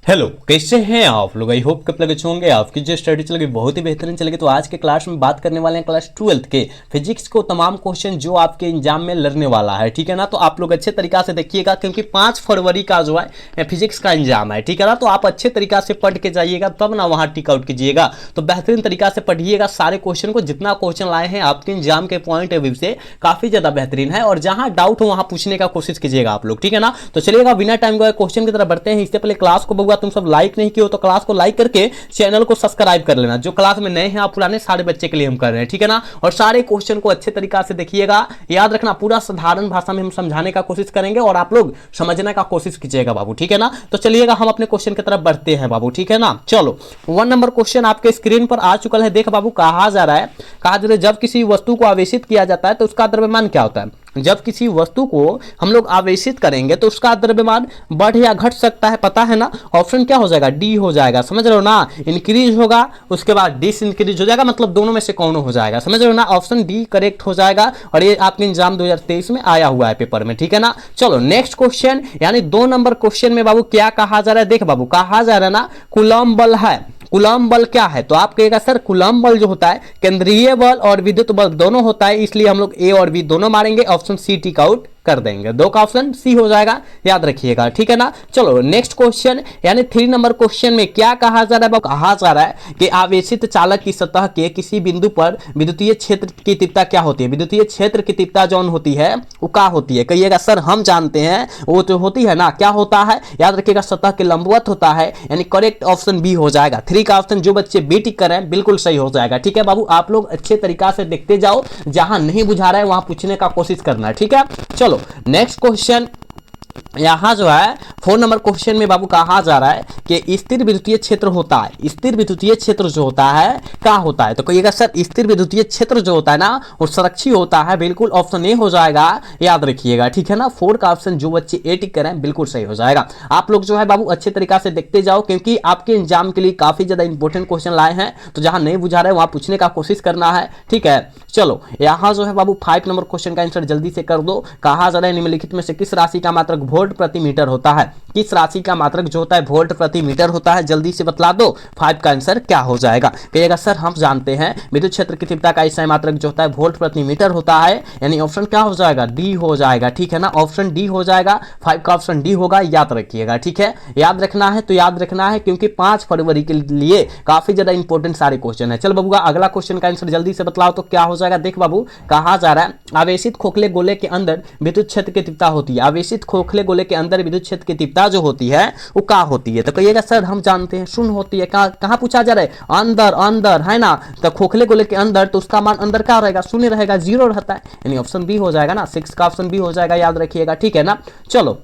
Hello, कैसे हैं आप लोग। आई होप कब लगे होंगे आपकी जो स्टडी चलेगी बहुत ही बेहतरीन चलेगी। तो आज के क्लास में बात करने वाले हैं क्लास 12 के फिजिक्स को तमाम क्वेश्चन जो आपके एग्जाम में लड़ने वाला है, ठीक है ना। तो आप लोग अच्छे तरीका से देखिएगा क्योंकि 5 फरवरी का जो है फिजिक्स का एग्जाम है, ठीक है ना। तो आप अच्छे तरीका से पढ़ के जाइएगा तब ना वहाँ टिक आउट कीजिएगा। तो बेहतरीन तरीका से पढ़िएगा सारे क्वेश्चन को, जितना क्वेश्चन लाए हैं आपके एग्जाम के पॉइंट ऑफ व्यू से काफी ज्यादा बेहतरीन है और जहां डाउट हो वहां पूछने का कोशिश कीजिएगा आप लोग, ठीक है ना। तो चलिएगा बिना टाइम गए क्वेश्चन की तरफ बढ़ते हैं। इससे पहले क्लास को बउआ तुम सब लाइक नहीं हो तो क्लास को लाइक करके चैनल को सब्सक्राइब कर लेना। जो क्लास में नए हैं आप पुराने सारे बच्चे के लिए हम कर रहे हैं, ठीक है ना। और सारे क्वेश्चन को अच्छे तरीका से देखिएगा, याद रखना पूरा साधारण भाषा में हम समझाने का कोशिश करेंगे और आप लोग समझने का कोशिश कीजिएगा बाबू, ठीक है ना। तो चलिएगा हम अपने क्वेश्चन की तरफ बढ़ते हैं बाबू, ठीक है ना। चलो 1 नंबर क्वेश्चन आपके स्क्रीन पर आ चुका है। देख बाबू कहा जा रहा है जब किसी वस्तु को आवेशित किया जाता है तो उसका द्रव्यमान क्या होता है। जब किसी वस्तु को हम लोग आवेशित करेंगे तो उसका द्रव्यमान बढ़ या घट सकता है, पता है ना। ऑप्शन क्या हो जाएगा, डी हो जाएगा, समझ रहे हो ना। इंक्रीज होगा उसके बाद डिस इंक्रीज हो जाएगा, मतलब दोनों में से कौन हो जाएगा, समझ रहे हो ना। ऑप्शन डी करेक्ट हो जाएगा और ये आपके एग्जाम 2023 में आया हुआ है पेपर में, ठीक है ना। चलो नेक्स्ट क्वेश्चन यानी 2 नंबर क्वेश्चन में बाबू क्या कहा जा रहा है। देख बाबू कहा जा रहा है ना कूलम्ब बल है। कूलम्ब बल क्या है, तो आप कहेगा सर कूलम्ब बल जो होता है केंद्रीय बल और विद्युत बल दोनों होता है, इसलिए हम लोग ए और बी दोनों मारेंगे। ऑप्शन सी टिक आउट कर देंगे, 2 का ऑप्शन सी हो जाएगा, याद रखिएगा, ठीक है ना। चलो नेक्स्ट क्वेश्चन यानी 3 नंबर क्वेश्चन में क्या कहा जा रहा है। कहा जा रहा है कि आवेशित चालक की सतह के किसी बिंदु पर विद्युतीय क्षेत्र की तीव्रता क्या होती है। विद्युतीय क्षेत्र की तीव्रता जौन होती है वो क्या होती है, कहिएगा सर हम जानते हैं वो तो होती है ना, क्या होता है, याद रखिएगा सतह के लंबवत होता है, यानी करेक्ट ऑप्शन बी हो जाएगा। 3 का ऑप्शन जो बच्चे बी टिक कर रहे हैं बिल्कुल सही हो जाएगा, ठीक है बाबू। आप लोग अच्छे तरीका से देखते जाओ, जहां नहीं बुझा रहा है वहां पूछने का कोशिश करना है, ठीक है। चलो नेक्स्ट क्वेश्चन यहां जो है 4 नंबर क्वेश्चन में बाबू कहा जा रहा है कि स्थिर विद्युतीय क्षेत्र होता है। स्थिर विद्युतीय क्षेत्र जो होता है क्या होता है, तो कहिएगा सर स्थिर विद्युतीय क्षेत्र जो होता है ना वो संरक्षी होता है, बिल्कुल ऑप्शन ए हो जाएगा, याद रखिएगा, ठीक है ना। 4 का ऑप्शन जो बच्चे ए टिक करें बिल्कुल सही हो जाएगा। आप लोग जो है बाबू अच्छे तरीका से देखते जाओ क्योंकि आपके एग्जाम के लिए काफी ज्यादा इंपॉर्टेंट क्वेश्चन लाए हैं, तो जहां नहीं बुझा रहे वहां पूछने का कोशिश करना है, ठीक है। चलो यहां जो है बाबू 5 नंबर क्वेश्चन का आंसर जल्दी से कर दो। कहा जा रहा है निम्नलिखित में से किस राशि का मात्रक वोल्ट प्रति मीटर होता है। किस राशि का मात्रक जो होता है वोल्ट प्रति मीटर होता है, जल्दी से बतला दो। 5 का आंसर क्या हो जाएगा, कहिएगा सर हम जानते हैं विद्युत क्षेत्र की तीव्रता का ऐसा मात्रक जो होता है वोल्ट प्रति मीटर होता है, यानी ऑप्शन क्या हो जाएगा, डी हो जाएगा, ठीक है ना। ऑप्शन डी हो जाएगा, 5 का ऑप्शन डी होगा, याद रखिएगा, ठीक है। याद रखना है तो याद रखना है क्योंकि 5 फरवरी के लिए काफी ज्यादा इंपॉर्टेंट सारे क्वेश्चन है। चल बाबूगा अगला क्वेश्चन का आंसर जल्दी से बतलाओ तो क्या हो जाएगा। देख बाबू कहा जा रहा है आवेशित खोखले गोले के अंदर विद्युत क्षेत्र की तीव्रता होती है। आवेशित खोखले गोले के अंदर विद्युत क्षेत्र की तीव्रता जो होती है वो क्या होती है, तो कहिएगा सर हम जानते हैं शून्य होती है। कहां पूछा जा रहा है, अंदर अंदर है ना, तो खोखले गोले के अंदर तो उसका मान अंदर क्या रहेगा, शून्य रहेगा, 0 रहता है, यानी ऑप्शन बी हो जाएगा ना। 6 का ऑप्शन बी हो जाएगा, याद रखिएगा, ठीक है ना। चलो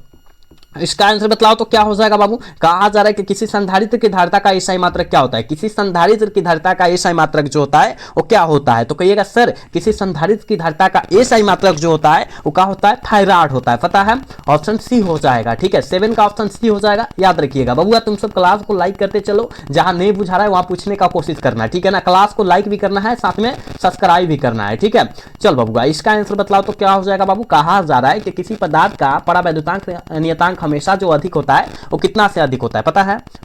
इसका आंसर बतलाओ तो क्या हो जाएगा बाबू। कहा जा रहा है कि किसी संधारित्र की धारिता का एसआई मात्रक क्या होता है। किसी संधारित्र की धारिता का एसआई मात्रक जो होता है वो क्या होता है, तो कहिएगा सर किसी संधारित्र की धारिता का एसआई मात्रक जो होता है वो क्या होता है, थायराइड होता है, पता है। ऑप्शन सी हो जाएगा, ठीक है। 7 का ऑप्शन सी हो जाएगा, याद रखिएगा बबुआ। तुम सब क्लास को लाइक करते चलो, जहां नहीं बुझा रहा है वहां पूछने का कोशिश करना है, ठीक है ना। क्लास को लाइक भी करना है, साथ में सब्सक्राइब भी करना है, ठीक है। चल बबुआ इसका आंसर बतलाओ तो क्या हो जाएगा बाबू। कहा जा रहा है कि किसी पदार्थ का परावैद्युतांक नियतांक हमेशा जो अधिक होता है वो कितना से अधिक होता है,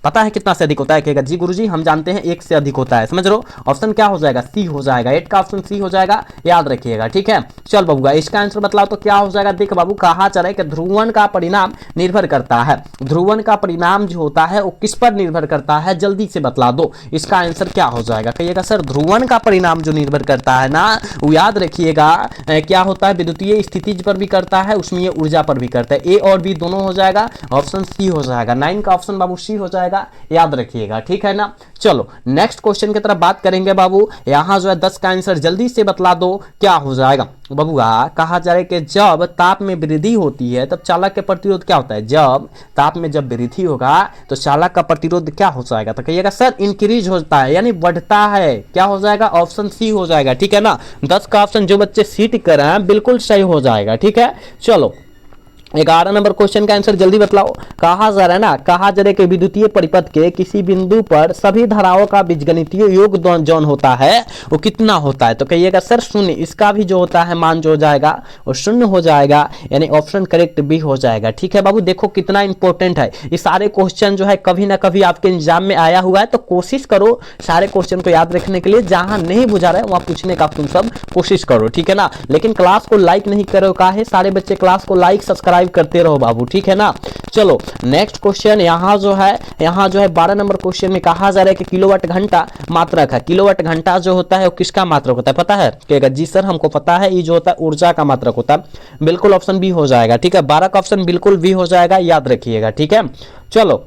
पता है कितना से अधिक होता है, कहेगा जी गुरुजी हम जानते हैं 1 से अधिक होता है, समझ लो। ऑप्शन क्या हो जाएगा, सी हो जाएगा, 8 का ऑप्शन सी हो जाएगा, याद रखिएगा, ठीक है। चल बबुआ इसका आंसर बतलाओ तो क्या हो जाएगा। देख बाबू कहा जा रहा है कि ध्रुवण का परिणाम निर्भर करता है। ध्रुवण का परिणाम जो होता है वो किस पर निर्भर करता है, जल्दी से बतला दो। इसका आंसर क्या हो जाएगा, कहिएगा सर ध्रुवण का परिणाम जो निर्भर करता है ना वो याद रखिएगा क्या होता है, विद्युतीय स्थिति पर भी करता है, उसमें ऊर्जा पर भी करता है। ए और बी दोनों हो जाएगा, ऑप्शन सी हो जाएगा। 9 का ऑप्शन बाबू सी हो जाएगा, याद रखिएगा, ठीक है ना। चलो नेक्स्ट क्वेश्चन की तरफ बात करेंगे बाबू। यहां जो है 10 का आंसर जल्दी से बतला दो क्या हो जाएगा बबुआ। कहा जा रहा है कि जब ताप में वृद्धि होती है तब चालक का प्रतिरोध क्या होता है। जब ताप में जब वृद्धि होगा तो चालक का प्रतिरोध क्या हो जाएगा, तो कहिएगा सर इंक्रीज होता है, यानी बढ़ता है, क्या हो जाएगा, ऑप्शन सी हो जाएगा, ठीक है ना। 10 का ऑप्शन जो बच्चे सी टिक कर रहे हैं बिल्कुल सही हो जाएगा, ठीक है। चलो 11 नंबर क्वेश्चन का आंसर जल्दी बतलाओ। कहा जा रहा है ना, कहा जा रहा है कि विद्युतीय परिपथ के किसी बिंदु पर सभी धाराओं का बीजगणितीय योग जौन होता है वो कितना होता है। तो कहिएगा सर शून्य, इसका भी जो होता है मान जो हो जाएगा वो शून्य हो जाएगा, यानी ऑप्शन करेक्ट भी हो जाएगा। ठीक है बाबू, देखो कितना इंपॉर्टेंट है ये सारे क्वेश्चन जो है, कभी ना कभी आपके एग्जाम में आया हुआ है, तो कोशिश करो सारे क्वेश्चन को याद रखने के लिए। जहां नहीं बुझा रहा है वहां पूछने का तुम सब कोशिश करो, ठीक है ना। लेकिन क्लास को लाइक नहीं करो, का है सारे बच्चे क्लास को लाइक सब्सक्राइब करते रहो बाबू, ठीक है ना। चलो नेक्स्ट क्वेश्चन यहाँ जो है 12 नंबर क्वेश्चन में कहा जा रहा है कि किलोवाट घंटा मात्रक है। किलोवाट घंटा जो होता है वो किसका मात्रक होता है पता है? कहेगा जी सर हमको पता है, ये जो होता है ऊर्जा का मात्रक होता है। बिल्कुल ऑप्शन बी हो जाएगा, ठीक है। 12 का ऑप्शन बिल्कुल बी हो जाएगा, याद रखिएगा, ठीक है। चलो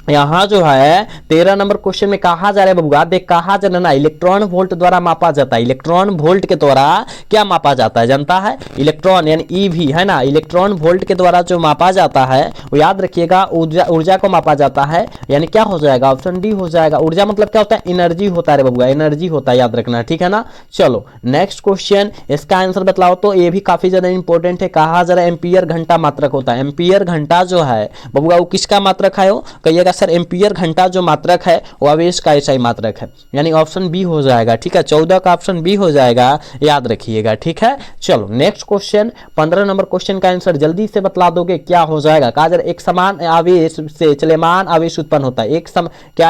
यहां जो है 13 नंबर क्वेश्चन में कहा जा रहा है बबुआ, देख कहा जा रहा है ना, इलेक्ट्रॉन वोल्ट द्वारा मापा जाता है। इलेक्ट्रॉन वोल्ट के द्वारा क्या मापा जाता है जानता है? इलेक्ट्रॉन यानी ईवी है ना, इलेक्ट्रॉन वोल्ट के द्वारा जो मापा जाता है वो याद रखिएगा ऊर्जा को मापा जाता है, यानी क्या हो जाएगा? ऑप्शन डी हो जाएगा। ऊर्जा मतलब क्या होता है? एनर्जी होता है बबुआ, एनर्जी होता है, याद रखना, ठीक है ना। चलो नेक्स्ट क्वेश्चन, इसका आंसर बतलाओ। तो ये भी काफी ज्यादा इंपॉर्टेंट है। कहा जा रहा है एम्पियर घंटा मात्रक होता है। एम्पियर घंटा जो है बबुआ वो किसका मात्रक है? कहिएगा सर एम्पियर घंटा जो मात्रक है वो आवेश का एसआई मात्रक है, यानी ऑप्शन बी हो जाएगा, ठीक है। 14 का ऑप्शन बी हो जाएगा, याद रखिएगा, ठीक है। चलो नेक्स्ट क्वेश्चन 15 नंबर क्वेश्चन का आंसर जल्दी से बतला दोगे, क्या हो जाएगा? कहा जा रहा है एक समान आवेश से चलमान आवेश उत्पन्न होता है।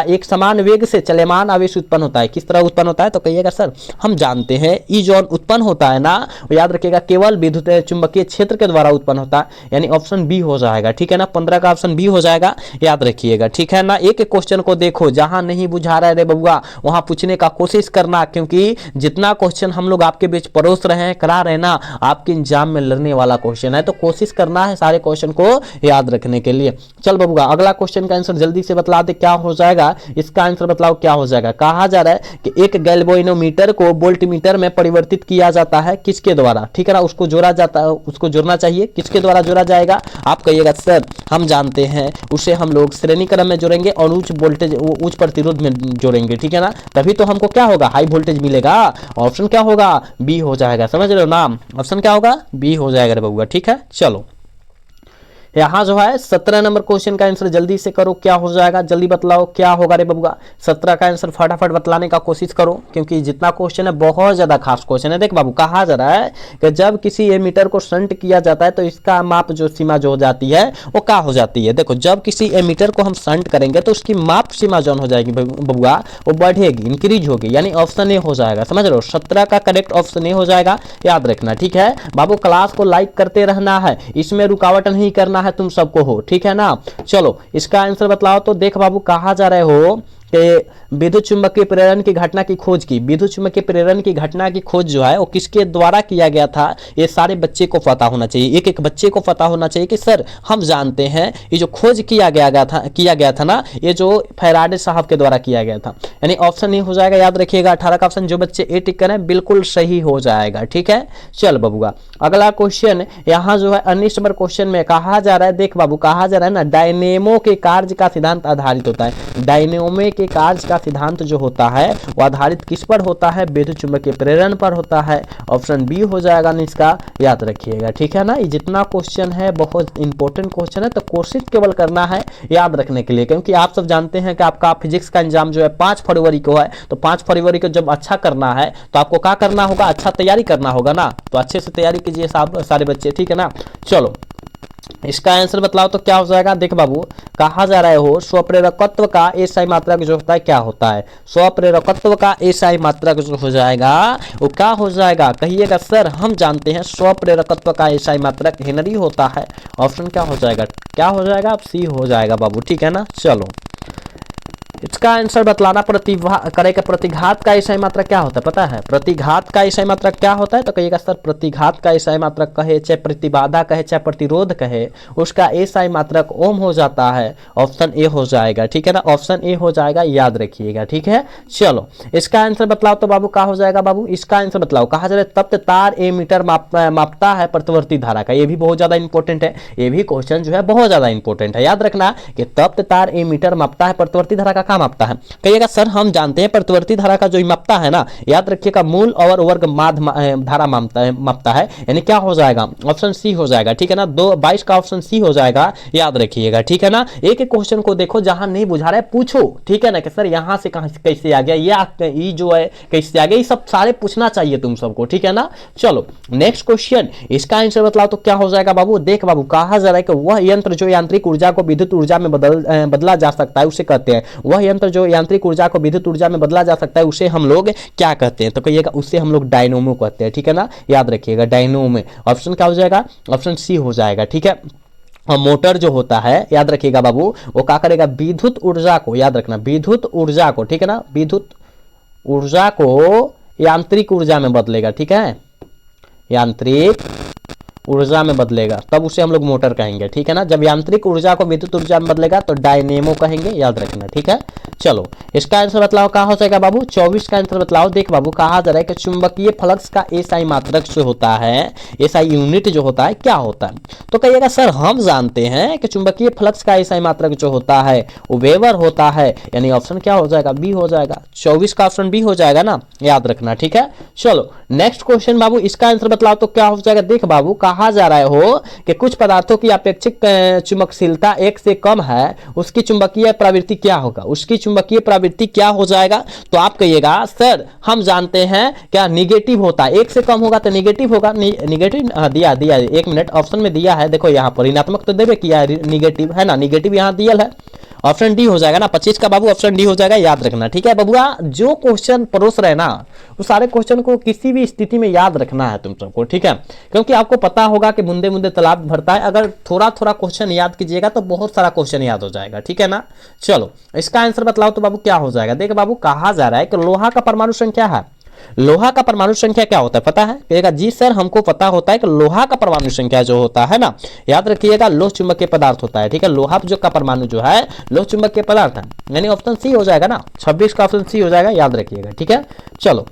एक समान वेग से चलमान आवेश उत्पन्न होता है, किस तरह उत्पन्न होता है? तो कहिएगा सर हम जानते हैं ई जो उत्पन्न होता है ना वो याद रखिएगा केवल विद्युत चुंबकीय क्षेत्र के द्वारा उत्पन्न होता है, यानी ऑप्शन बी हो जाएगा, ठीक है ना। 15 का ऑप्शन बी हो जाएगा, याद रखिएगा, ठीक है ना। एक क्वेश्चन को देखो, जहां नहीं बुझा रहा है रे बबुआ वहां पूछने का कोशिश करना, क्योंकि जितना क्वेश्चन हम लोग आपके बीच परोस रहे हैं, करा रहे हैं ना, आपके एग्जाम में लड़ने वाला क्वेश्चन है, तो कोशिश करना है सारे क्वेश्चन को याद रखने के लिए। चल बबुआ अगला क्वेश्चन का आंसर जल्दी से बतला दे, क्या हो जाएगा? इसका आंसर बतलाओ क्या हो जाएगा। कहा जा रहा है कि एक गैल्वेनोमीटर को वोल्टमीटर में परिवर्तित किया जाता है, किसके द्वारा? ठीक है ना, उसको जोड़ा जाता है, उसको जोड़ना चाहिए, किसके द्वारा जोड़ा जाएगा? आप कहिएगा सर हम जानते हैं, उसे हम लोग श्रेणी क्रम में जोड़ेंगे और उच्च वोल्टेज उच्च प्रतिरोध में जोड़ेंगे, ठीक है ना। तभी तो हमको क्या होगा? हाई वोल्टेज मिलेगा। ऑप्शन क्या होगा? बी हो जाएगा, समझ रहे हो ना। ऑप्शन क्या होगा? बी हो जाएगा रे बबुआ, ठीक है। चलो यहाँ जो है 17 नंबर क्वेश्चन का आंसर जल्दी से करो, क्या हो जाएगा? जल्दी बतलाओ क्या होगा रे बबुआ। 17 का आंसर फटाफट बतलाने का कोशिश करो, क्योंकि जितना क्वेश्चन है बहुत ज्यादा खास क्वेश्चन है। देख बाबू कहा जा रहा है कि जब किसी एमीटर को शंट किया जाता है तो इसका माप जो सीमा जो हो जाती है वो क्या हो जाती है? देखो जब किसी एमीटर को हम शंट करेंगे तो उसकी माप सीमा जो हो जाएगी बबुआ वो बढ़ेगी, इंक्रीज होगी, यानी ऑप्शन ए हो जाएगा, समझ रहे हो। 17 का करेक्ट ऑप्शन ए हो जाएगा, याद रखना, ठीक है बाबू। क्लास को लाइक करते रहना है, इसमें रुकावट नहीं करना है तुम सबको हो, ठीक है ना। चलो इसका आंसर बतलाओ। तो देख बाबू कहा जा रहे हो कि विद्युत चुंबकीय प्रेरण की घटना की खोज की। विद्युत चुंबकीय प्रेरण की घटना की खोज जो है वो किसके द्वारा किया गया था? ये सारे बच्चे को पता होना चाहिए, एक एक बच्चे को पता होना चाहिए कि सर हम जानते हैं ये जो खोज किया गया था ना, ये जो फैराडे साहब के द्वारा किया गया था, यानी ऑप्शन ए हो जाएगा, याद रखिएगा। 18 का ऑप्शन जो बच्चे ए टिक करें बिल्कुल सही हो जाएगा, ठीक है। चल बबुआ अगला क्वेश्चन यहाँ जो है 19 नंबर क्वेश्चन में कहा जा रहा है, देख बाबू कहा जा रहा है ना, डायनेमो के कार्य का सिद्धांत आधारित होता है। डायनेमो के कार्य का सिद्धांत जो होता है वो आधारित किस पर होता है? विद्युत चुंबकीय प्रेरण पर होता है, ऑप्शन बी हो जाएगा इसका, याद रखिएगा, ठीक है ना। ये जितना क्वेश्चन है बहुत इंपॉर्टेंट क्वेश्चन है, तो कोशिश केवल करना है याद रखने के लिए, क्योंकि आप सब जानते हैं कि आपका फिजिक्स का एग्जाम जो है 5 फरवरी को है, तो 5 फरवरी को जब अच्छा करना है तो आपको क्या करना होगा? अच्छा तैयारी करना होगा ना, तो अच्छे से तैयारी कीजिए सारे बच्चे, ठीक है ना। चलो इसका आंसर बतलाओ तो क्या हो जाएगा। देख बाबू कहा जा रहा है हो स्वप्रेरकत्व का एसआई मात्रक जो होता है क्या होता है? स्वप्रेरकत्व का एसआई मात्रक जो हो जाएगा वो क्या हो जाएगा? कहिएगा सर हम जानते हैं स्वप्रेरकत्व का एसआई मात्रक हेनरी होता है, ऑप्शन क्या हो जाएगा? क्या हो जाएगा? अब सी हो जाएगा बाबू, ठीक है ना। चलो इसका आंसर बतलाना। प्रतिघात का एसआई मात्रक क्या होता है पता है? प्रतिघात का एसआई मात्रक क्या होता है? तो कहिएगा सर प्रतिघात का एसआई मात्रक कहे चाहे प्रतिबाधा कहे चाहे प्रतिरोध कहे, उसका एसआई मात्रक ओम हो जाता है, ऑप्शन ए हो जाएगा, ठीक है ना। ऑप्शन ए हो जाएगा, याद रखिएगा, ठीक है। चलो इसका आंसर बतलाओ तो बाबू क्या हो जाएगा बाबू? इसका आंसर बतलाओ। कहा जा रहा है तप्त तार एमीटर मापता है प्रतिवर्ती धारा का। ये भी बहुत ज्यादा इंपॉर्टेंट है, ये भी क्वेश्चन जो है बहुत ज्यादा इंपॉर्टेंट है, याद रखना कि तप्त तार एमीटर मापता है प्रतिवर्ती धारा का, क्या मापता है? कहिएगा सर हम जानते हैं प्रतिवर्ती धारा का जो मापता है ना, याद रखिएगा मूल और वर्ग माध्य धारा मापता है, यानी क्या हो जाएगा? ऑप्शन सी हो जाएगा, ठीक है ना। 22 का ऑप्शन सी हो जाएगा, याद रखिएगा, ठीक है ना। एक एक क्वेश्चन को देखो, जहां नहीं बुझा रहा है पूछो, ठीक है ना, कि सर यहां से कहां कैसे आ गया, ये जो है कैसे आ गया, ये सब सारे पूछना चाहिए तुम सबको, ठीक है ना। चलो नेक्स्ट क्वेश्चन, इसका आंसर बताओ तो क्या हो जाएगा बाबू? देख बाबू, कहा जा रहा है कि वह यंत्र जो यांत्रिक ऊर्जा को विद्युत ऊर्जा में बदला जा सकता है उसे कहते हैं, वह यंत्र जो यांत्रिक ऊर्जा को विद्युत ऊर्जा में बदला जा सकता है उसे हम लोग क्या कहते हैं? तो कहिएगा उससे हम लोग डायनोमो कहते हैं, ठीक है ना, याद रखिएगा डायनोमो। ऑप्शन क्या हो जाएगा? ऑप्शन सी हो जाएगा, ठीक है। और मोटर जो होता है, याद रखिएगा बाबू, वो क्या करेगा? विद्युत ऊर्जा को, याद रखना, विद्युत ऊर्जा को, ठीक है ना, विद्युत ऊर्जा को यांत्रिक ऊर्जा में बदलेगा, ठीक है, यांत्रिक ऊर्जा में बदलेगा, तब उसे हम लोग मोटर कहेंगे, ठीक है ना। जब यांत्रिक ऊर्जा को विद्युत ऊर्जा में बदलेगा तो डायनेमो कहेंगे, याद रखना, ठीक है। चलो इसका आंसर बतलाओ, कहाँ हो जाएगा बाबू? 24 का आंसर बतलाओ। देख बाबू, कहा जा रहा है कि चुंबकीय फ्लक्स का एसआई मात्रक जो होता है, एसआई यूनिट जो होता है, क्या होता है? तो कहिएगा सर हम जानते हैं कि चुंबकीय फ्लक्स का एसआई मात्रक जो होता है वो वेबर होता है, यानी ऑप्शन क्या हो जाएगा? बी हो जाएगा। 24 का ऑप्शन बी हो जाएगा ना, याद रखना, ठीक है। चलो नेक्स्ट क्वेश्चन बाबू, इसका आंसर बतलाओ तो क्या हो जाएगा? देख बाबू, कहा जा रहा हो कि कुछ पदार्थों की अपेक्षित चुंबकशीलता 1 से कम है, उसकी चुंबकीय प्रवृत्ति क्या होगा? उसकी चुंबकीय प्रवृत्ति क्या हो जाएगा? तो आप कहिएगा सर हम जानते हैं क्या निगेटिव होता है, 1 से कम होगा तो निगेटिव होगा, निगेटिव दिया 1 मिनट ऑप्शन में दिया है, देखो यहाँ पर ऋणात्मक तो देवे किया है, निगेटिव है ना, निगेटिव यहाँ दिया है, ऑप्शन डी हो जाएगा ना। 25 का बाबू ऑप्शन डी हो जाएगा, याद रखना, ठीक है बबुआ। जो क्वेश्चन परोस रहे ना वो सारे क्वेश्चन को किसी भी स्थिति में याद रखना है तुम सबको, ठीक है, क्योंकि आपको पता होगा कि बूंदे बूंदे तालाब भरता है, अगर थोड़ा थोड़ा क्वेश्चन याद कीजिएगा तो बहुत सारा क्वेश्चन याद हो जाएगा, ठीक है ना। चलो इसका आंसर बतलाओ तो बाबू क्या हो जाएगा? देख बाबू, कहा जा रहा है कि लोहा का परमाणु संख्या है, लोहा का परमाणु संख्या क्या होता है पता है? कहेगा जी सर हमको पता होता है कि लोहा का परमाणु संख्या जो होता है ना, याद रखिएगा लोह चुंबकीय पदार्थ होता है, ठीक है। लोहा जो का परमाणु जो है लोह चुंबकीय पदार्थ है, यानी ऑप्शन सी हो जाएगा ना, 26 का ऑप्शन सी हो जाएगा, याद रखिएगा, ठीक है। चलो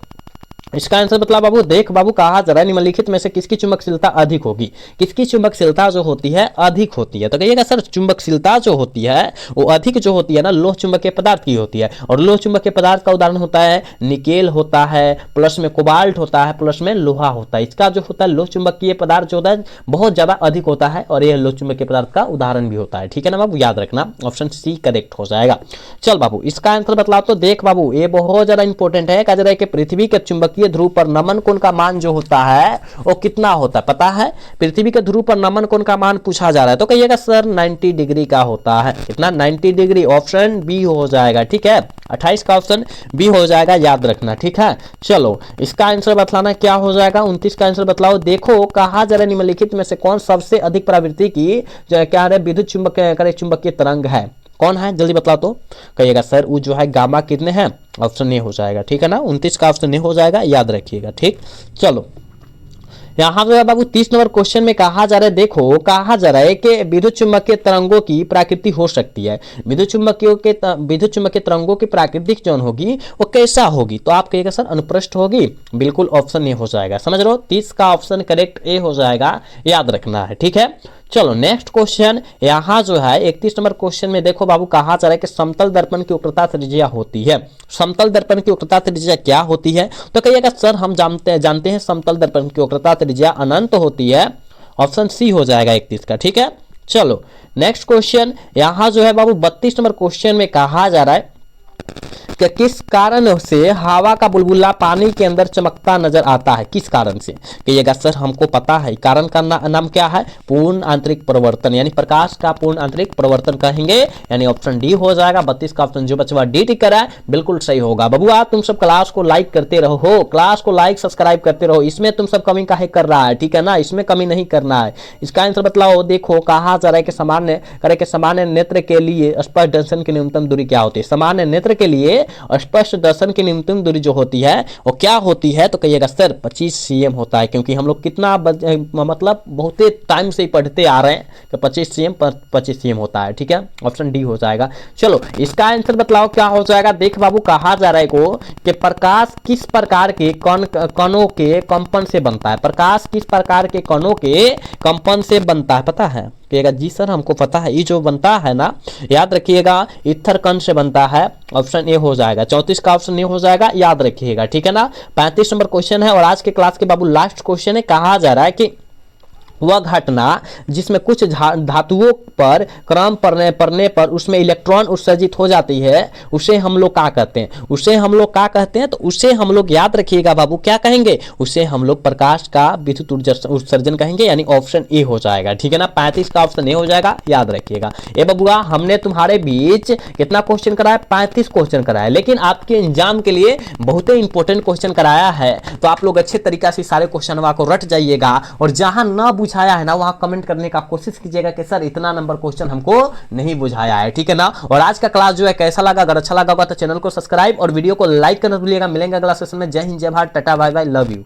इसका आंसर बतला बाबू। देख बाबू, कहा जा रहा है निम्नलिखित में से किसकी चुंबकशीलता अधिक होगी? किसकी चुंबकशीलता जो होती है अधिक होती है? तो कहिएगा सर चुंबकशीलता जो होती है वो अधिक जो होती है ना लोह चुंबकीय पदार्थ की होती है, और लोह चुंबकीय पदार्थ का उदाहरण होता है निकेल होता है, प्लस में कोबाल्ट होता है, प्लस में लोहा होता है। इसका जो होता है लोह चुंबकीय पदार्थ जो होता है बहुत ज्यादा अधिक होता है, और यह लोह चुंबकीय पदार्थ का उदाहरण भी होता है, ठीक है ना बाबू, याद रखना, ऑप्शन सी करेक्ट हो जाएगा। चल बाबू इसका आंसर बतलाओ तो। देख बाबू ये बहुत ज्यादा इंपॉर्टेंट है, कहा जा रहा है कि पृथ्वी के चुंबकीय ध्रुव पर नमन कोण का मान जो होता है वो कितना होता है पता है? पृथ्वी के ध्रुव पर नमन कोण का मान पूछा जा रहा है तो कहिएगा सर 90 डिग्री का होता है, कितना? 90 डिग्री, ऑप्शन बी हो जाएगा, ठीक है। 28 का ऑप्शन बी हो जाएगा, याद रखना, ठीक है। चलो इसका आंसर बतलाना क्या हो जाएगा? 29 का आंसर बतलाओ। देखो कहा जा रहा है निम्नलिखित में से कौन सबसे अधिक प्रवृत्ति की जो क्या है विद्युत चुंबकीय तरंग है? कौन है जल्दी बतला तो। कहिएगा सर वो जो है गामा कितने हैं? ऑप्शन ए हो जाएगा, ठीक है ना, 29 का ऑप्शन ए हो जाएगा, याद रखिएगा, ठीक। चलो यहाँ पे बाबू 30 नंबर क्वेश्चन में कहा जा रहा है, देखो कहा जा रहा है कि विद्युत चुम्बकीय तरंगों की प्राकृति हो सकती है, विद्युत चुम्बकीय तरंगों की प्राकृतिक जो होगी वो कैसा होगी? तो आप कहिएगा सर अनुप्रस्थ होगी, बिल्कुल ऑप्शन ए हो जाएगा, समझ लो 30 का ऑप्शन करेक्ट ए हो जाएगा, याद रखना है, ठीक है। चलो नेक्स्ट क्वेश्चन यहाँ जो है 31 नंबर क्वेश्चन में देखो बाबू कहा जा रहा है कि समतल दर्पण की वक्रता त्रिज्या होती है, समतल दर्पण की वक्रता त्रिज्या क्या होती है? तो कहिएगा सर हम जानते हैं समतल दर्पण की वक्रता त्रिज्या अनंत होती है, ऑप्शन सी हो जाएगा 31 का, ठीक है। चलो नेक्स्ट क्वेश्चन यहाँ जो है बाबू 32 नंबर क्वेश्चन में कहा जा रहा है कि किस कारण से हवा का बुलबुला पानी के अंदर चमकता नजर आता है? किस कारण से? कहिएगा सर हमको पता है, कारण का नाम क्या है? पूर्ण आंतरिक परिवर्तन, यानी प्रकाश का पूर्ण आंतरिक परिवर्तन कहेंगे, यानी ऑप्शन डी हो जाएगा। 32 का ऑप्शन जो बचवा डी टिक करा है बिल्कुल सही होगा। बबुआ तुम सब क्लास को लाइक करते रहो, क्लास को लाइक सब्सक्राइब करते रहो, इसमें तुम सब कमी काहे कर रहा है, ठीक है ना, इसमें कमी नहीं करना है। इसका आंसर बतलाओ। देखो कहा जा रहा है कि सामान्य नेत्र के लिए स्पष्ट दर्शन की न्यूनतम दूरी क्या होती है? सामान्य नेत्र के लिए स्पष्ट दर्शन की न्यूनतम दूरी जो होती है वो क्या होती है? तो कहिएगा सर 25 सीएम होता है, क्योंकि हम लोग कितना मतलब बहुत टाइम से ही पढ़ते आ रहे हैं कि 25 सीएम होता है, ठीक है, ऑप्शन डी हो जाएगा। चलो इसका आंसर बतलाओ क्या हो जाएगा? देख बाबू कहा जा रहा है को कि प्रकाश किस प्रकार के कणों के कंपन से बनता है? प्रकाश किस प्रकार के कणों के कंपन से बनता है पता है? कहिएगा जी सर हमको पता है, ये जो बनता है ना, याद रखिएगा ईथर कण से बनता है, ऑप्शन ए हो जाएगा। 34 का ऑप्शन ए हो जाएगा, याद रखिएगा, ठीक है ना। 35 नंबर क्वेश्चन है और आज के क्लास के बाबू लास्ट क्वेश्चन है। कहा जा रहा है कि वह घटना जिसमें कुछ धातुओं पर क्रम पड़ने पर उसमें इलेक्ट्रॉन उत्सर्जित हो जाती है, उसे हम लोग क्या कहते हैं? उसे हम लोग क्या कहते हैं? तो उसे हम लोग याद रखिएगा बाबू, क्या कहेंगे? उसे हम लोग प्रकाश का विद्युत उत्सर्जन कहेंगे, यानी ऑप्शन ए हो जाएगा, ठीक है ना। 35 का ऑप्शन ए हो जाएगा, याद रखिएगा। ए बबुआ हमने तुम्हारे बीच कितना क्वेश्चन कराया? 35 क्वेश्चन कराया, लेकिन आपके एग्जाम के लिए बहुत ही इंपॉर्टेंट क्वेश्चन कराया है, तो आप लोग अच्छे तरीका से सारे क्वेश्चन को रट जाइएगा और जहां ना बुझाया है ना वहां कमेंट करने का कोशिश कीजिएगा कि सर इतना नंबर क्वेश्चन हमको नहीं बुझाया है, ठीक है ना। और आज का क्लास जो है कैसा लगा? अगर अच्छा लगा होगा तो चैनल को सब्सक्राइब और वीडियो को लाइक करना भूलिएगा। मिलेंगे अगला सेशन में। जय हिंद, जय Bharat, tata, bye bye, love you.